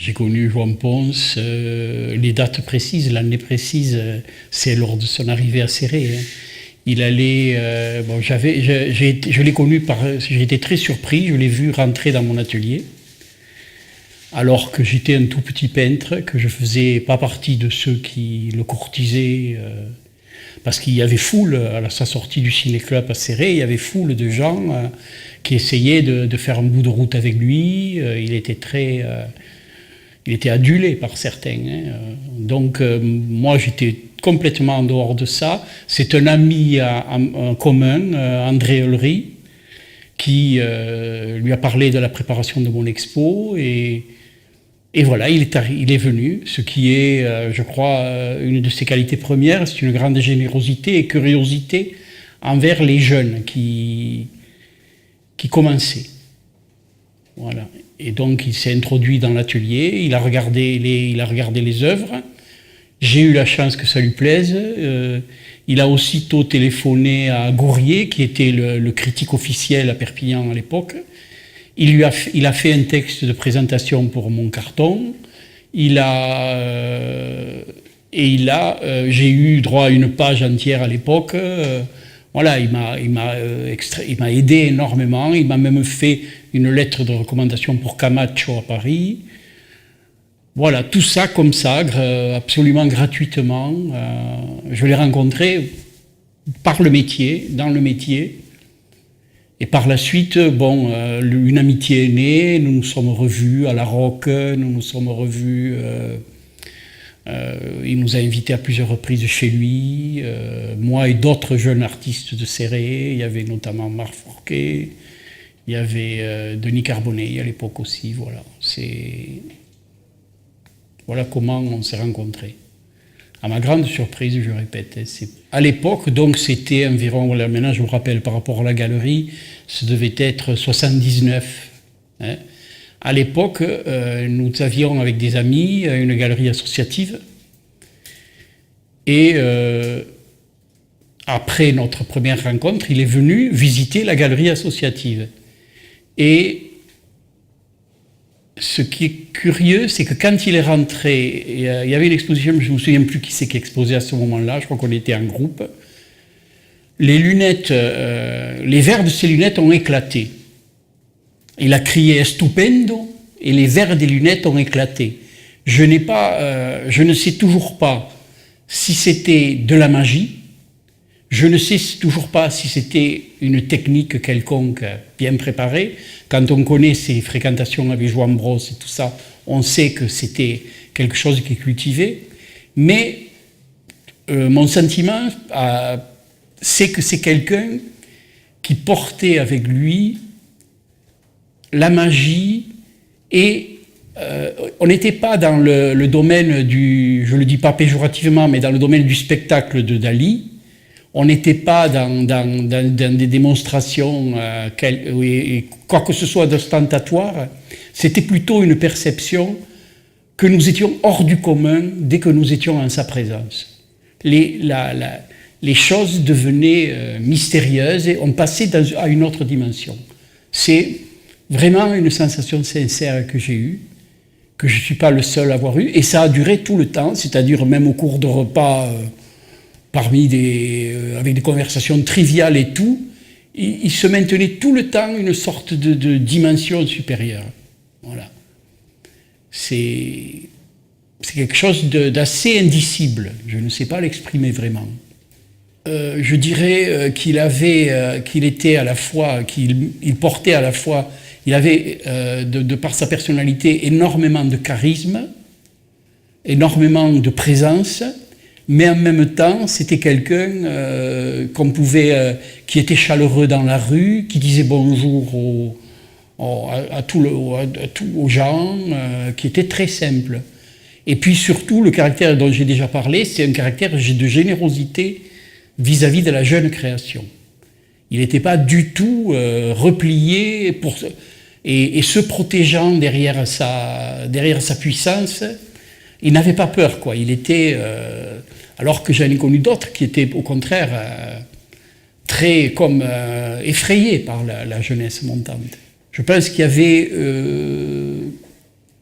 J'ai connu Juan Ponce, les dates précises, l'année précise, c'est lors de son arrivée à Céré. Hein. Il allait, je l'ai connu j'ai été très surpris, je l'ai vu rentrer dans mon atelier, alors que j'étais un tout petit peintre, que je faisais pas partie de ceux qui le courtisaient, parce qu'il y avait foule, à sa sortie du ciné-club à Céré, il y avait foule de gens qui essayaient de faire un bout de route avec lui. Il était adulé par certains. Hein. Donc, moi, j'étais complètement en dehors de ça. C'est un ami en commun, André Ulry, qui lui a parlé de la préparation de mon expo. Et voilà, il est venu. Ce qui est, je crois, une de ses qualités premières, c'est une grande générosité et curiosité envers les jeunes qui commençaient. Voilà. Et donc, il s'est introduit dans l'atelier, il a regardé les œuvres. J'ai eu la chance que ça lui plaise. Il a aussitôt téléphoné à Gourrier, qui était le critique officiel à Perpignan à l'époque. Il a fait un texte de présentation pour mon carton. J'ai eu droit à une page entière à l'époque. Voilà, il m'a aidé énormément. Il m'a même fait une lettre de recommandation pour Camacho à Paris. Voilà, tout ça comme ça, absolument gratuitement. Je l'ai rencontré par le métier, dans le métier. Et par la suite, une amitié est née. Nous nous sommes revus à la Roque, nous nous sommes revus... il nous a invités à plusieurs reprises chez lui, moi et d'autres jeunes artistes de Céré. Il y avait notamment Marc Fourquet, il y avait Denis Carbonnet à l'époque aussi. Voilà comment on s'est rencontrés. À ma grande surprise, je répète. À l'époque, donc, c'était environ, voilà, maintenant je me rappelle par rapport à la galerie, ça devait être 79. Hein. À l'époque, nous avions avec des amis une galerie associative. Et après notre première rencontre, il est venu visiter la galerie associative. Et ce qui est curieux, c'est que quand il est rentré, il y avait une exposition, je ne me souviens plus qui c'est qui exposait à ce moment-là, je crois qu'on était en groupe. Les lunettes, les verres de ses lunettes ont éclaté. Il a crié « Estupendo » et les verres des lunettes ont éclaté. Je ne sais toujours pas si c'était de la magie, je ne sais toujours pas si c'était une technique quelconque bien préparée. Quand on connaît ses fréquentations avec Joan Bros et tout ça, on sait que c'était quelque chose qui est cultivé. Mais mon sentiment, c'est que c'est quelqu'un qui portait avec lui la magie, et on n'était pas dans le domaine du, je ne le dis pas péjorativement, mais dans le domaine du spectacle de Dali. On n'était pas dans des démonstrations, quoi que ce soit d'ostentatoire. C'était plutôt une perception que nous étions hors du commun dès que nous étions en sa présence. Les choses devenaient mystérieuses et on passait à une autre dimension. C'est vraiment une sensation sincère que j'ai eue, que je ne suis pas le seul à avoir eue, et ça a duré tout le temps, c'est-à-dire même au cours de repas, avec des conversations triviales et tout, il se maintenait tout le temps une sorte de dimension supérieure. Voilà. C'est quelque chose d'assez indicible, je ne sais pas l'exprimer vraiment. Je dirais qu'il était à la fois, qu'il portait à la fois, il avait, de par sa personnalité, énormément de charisme, énormément de présence, mais en même temps, c'était quelqu'un qui était chaleureux dans la rue, qui disait bonjour aux gens, qui était très simple. Et puis surtout, le caractère dont j'ai déjà parlé, c'est un caractère de générosité vis-à-vis de la jeune création. Il n'était pas du tout replié et se protégeant derrière sa puissance. Il n'avait pas peur, quoi. Il était, alors que j'en ai connu d'autres qui étaient au contraire très effrayés par la jeunesse montante. Je pense qu'il y avait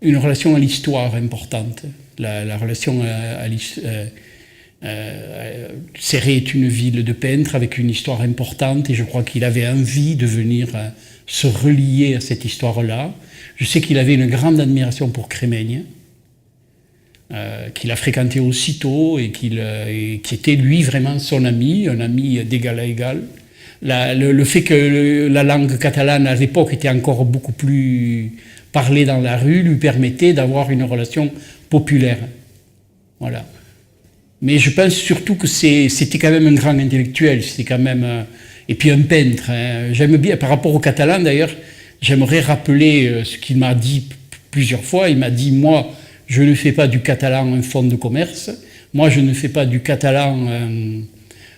une relation à l'histoire importante. La relation à l'histoire. Céret est une ville de peintres avec une histoire importante et je crois qu'il avait envie de venir se relier à cette histoire-là. Je sais qu'il avait une grande admiration pour Crémeigne, qu'il a fréquenté aussitôt et qui était lui vraiment son ami, un ami d'égal à égal. Le fait que la langue catalane à l'époque était encore beaucoup plus parlée dans la rue lui permettait d'avoir une relation populaire. Voilà. Mais je pense surtout que c'était quand même un grand intellectuel, c'était quand même... et puis un peintre. Hein. J'aime bien, par rapport au catalan d'ailleurs, j'aimerais rappeler ce qu'il m'a dit plusieurs fois. Il m'a dit, moi, je ne fais pas du catalan un fonds de commerce, moi je ne fais pas du catalan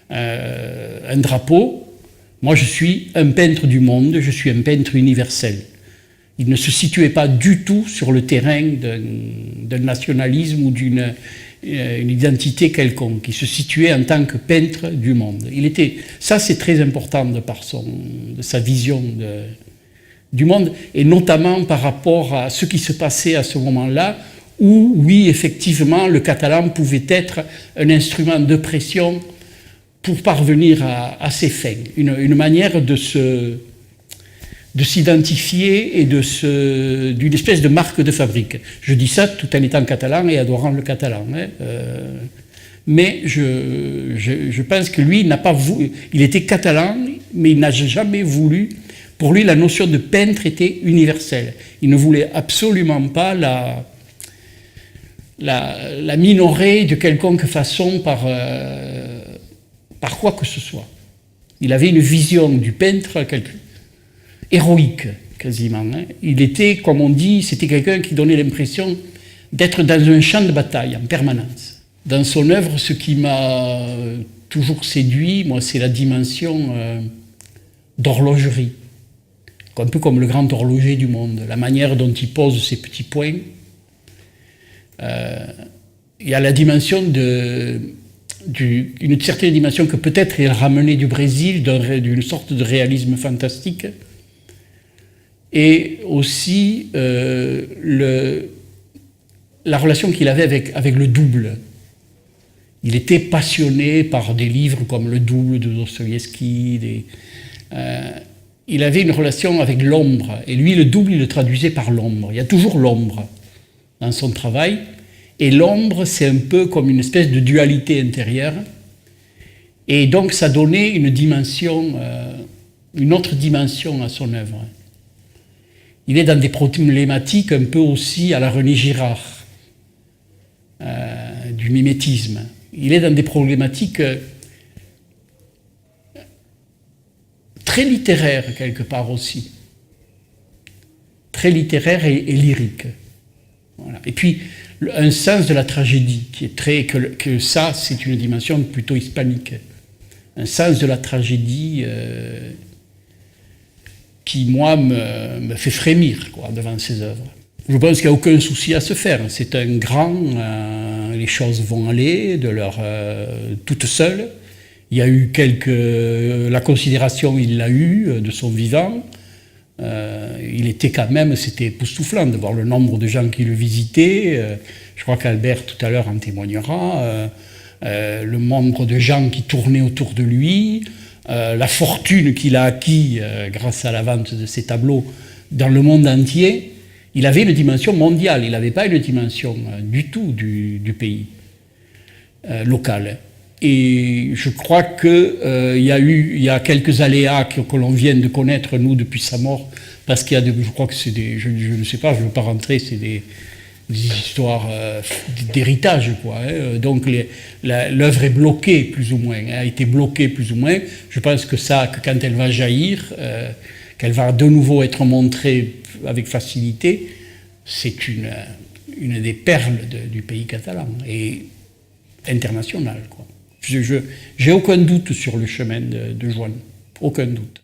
un drapeau, moi je suis un peintre du monde, je suis un peintre universel. Il ne se situait pas du tout sur le terrain d'un nationalisme ou d'une identité quelconque. Il se situait en tant que peintre du monde. Ça c'est très important de sa vision du monde, et notamment par rapport à ce qui se passait à ce moment-là, où, oui, effectivement, le catalan pouvait être un instrument de pression pour parvenir à ses fins. Une manière de s'identifier et d'une espèce de marque de fabrique. Je dis ça tout en étant catalan et adorant le catalan. Hein. Mais je pense que lui, il était catalan, mais il n'a jamais voulu... Pour lui, la notion de peintre était universelle. Il ne voulait absolument pas la minorer de quelconque façon par quoi que ce soit. Il avait une vision du peintre héroïque, quasiment. Hein. Il était, comme on dit, c'était quelqu'un qui donnait l'impression d'être dans un champ de bataille en permanence. Dans son œuvre, ce qui m'a toujours séduit, moi, c'est la dimension d'horlogerie. Un peu comme le grand horloger du monde, la manière dont il pose ses petits points. Il y a la dimension une certaine dimension que peut-être il ramenait du Brésil, d'une sorte de réalisme fantastique, et aussi la relation qu'il avait avec le double. Il était passionné par des livres comme Le Double de Dostoïevski. Il avait une relation avec l'ombre, et lui, le double, il le traduisait par l'ombre. Il y a toujours l'ombre dans son travail, et l'ombre, c'est un peu comme une espèce de dualité intérieure, et donc ça donnait une autre dimension à son œuvre. Il est dans des problématiques un peu aussi à la René Girard, du mimétisme. Il est dans des problématiques très littéraires quelque part aussi. Très littéraires et lyriques. Voilà. Et puis, un sens de la tragédie, qui est que ça, c'est une dimension plutôt hispanique. Un sens de la tragédie qui, moi, me fait frémir devant ses œuvres. Je pense qu'il n'y a aucun souci à se faire. C'est un grand... les choses vont aller toutes seules. Il y a eu la considération, il l'a eu de son vivant. Il était quand même, c'était époustouflant de voir le nombre de gens qui le visitaient. Je crois qu'Albert tout à l'heure en témoignera. Le nombre de gens qui tournaient autour de lui, la fortune qu'il a acquis grâce à la vente de ses tableaux dans le monde entier. Il avait une dimension mondiale, il n'avait pas une dimension du tout du pays local. Et je crois qu'il y a quelques aléas que l'on vient de connaître, nous, depuis sa mort, parce qu'il y a je crois que c'est je ne sais pas, je ne veux pas rentrer, c'est des histoires d'héritage, quoi. Hein. Donc l'œuvre est bloquée, plus ou moins, hein, a été bloquée, plus ou moins. Je pense que quand elle va jaillir, qu'elle va de nouveau être montrée avec facilité, c'est une des perles du pays catalan, et internationale, quoi. J'ai aucun doute sur le chemin de Joan, aucun doute.